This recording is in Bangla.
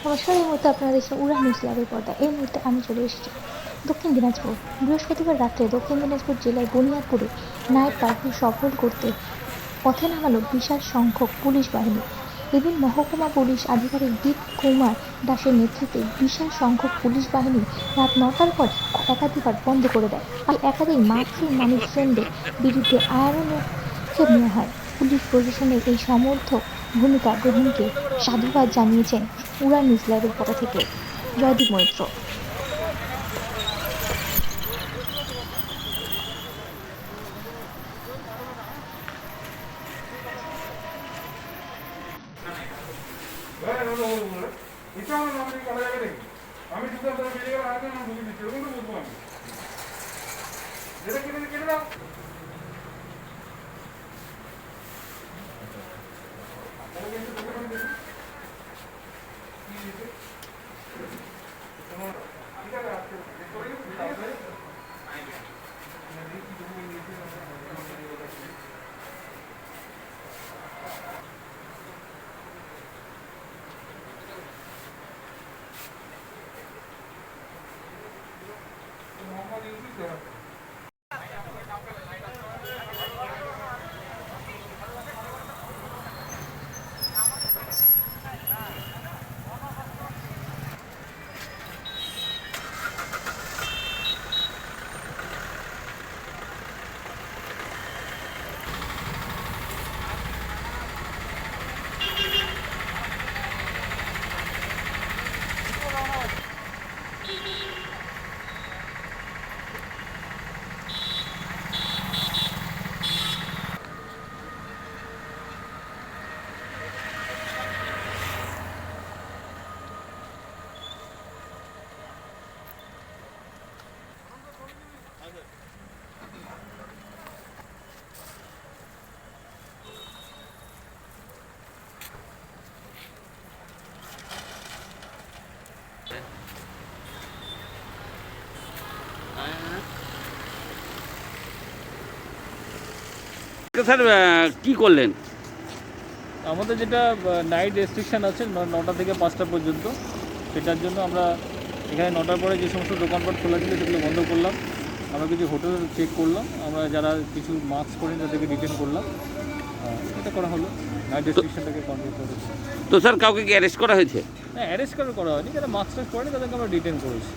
নমস্কার, এই মুহূর্তে আপনারা দেখছেন উড়ান নিউজ লাইভের পর্দা। এই মুহূর্তে আমি চলে এসেছি দক্ষিণ দিনাজপুর। বৃহস্পতিবার রাত্রে দক্ষিণ দিনাজপুর জেলার বুনিয়াদপুরে নাইট কারফিউ সফল করতে পথে নামালো বিশাল সংখ্যক পুলিশ বাহিনী। এদিন মহকুমা পুলিশ আধিকারিক দীপ কুমার দাসের নেতৃত্বে বিশাল সংখ্যক পুলিশ বাহিনী রাত ৯টার পর একাধিকবার বন্ধ করে দেয়। আর একাধিক মার্কসি মানুষজনদের বিরুদ্ধে আইনানুগ পদক্ষেপ নেওয়া হয়। পুলিশ প্রশাসনের এই সমর্থক ভূমিকা গ্রহণকে সাধুবাদ জানিয়েছেন উড়ান নিউজ লাইভের পক্ষ থেকে জয়দীপ মৈত্র। আমি শুধু বেরিয়ে গেলে আগে আমি বুঝে দিচ্ছি, এরকম তো বুঝবো আমি যেটা কেটে দাও। স্যার কি করলেন? আমাদের যেটা নাইট রেস্ট্রিকশান আছে 9টা থেকে 5টা পর্যন্ত, সেটার জন্য আমরা এখানে 9টার পরে যে সমস্ত দোকানপাট খোলা ছিল সেগুলো বন্ধ করলাম। আমরা কিছু হোটেল চেক করলাম, আমরা যারা কিছু মাস্ক পরে তাদেরকে ডিটেন করলাম। এটা করা হলো, নাইট রেস্ট্রিকশানটাকে কন্ট্রোল করেছে। তো স্যার কাউকে কি অ্যারেস্ট করা হয়েছে? হ্যাঁ, অ্যারেস্ট করা হয়নি, যারা মাস্ক টাস্ক পরেনি তাদেরকে আমরা ডিটেন করেছি।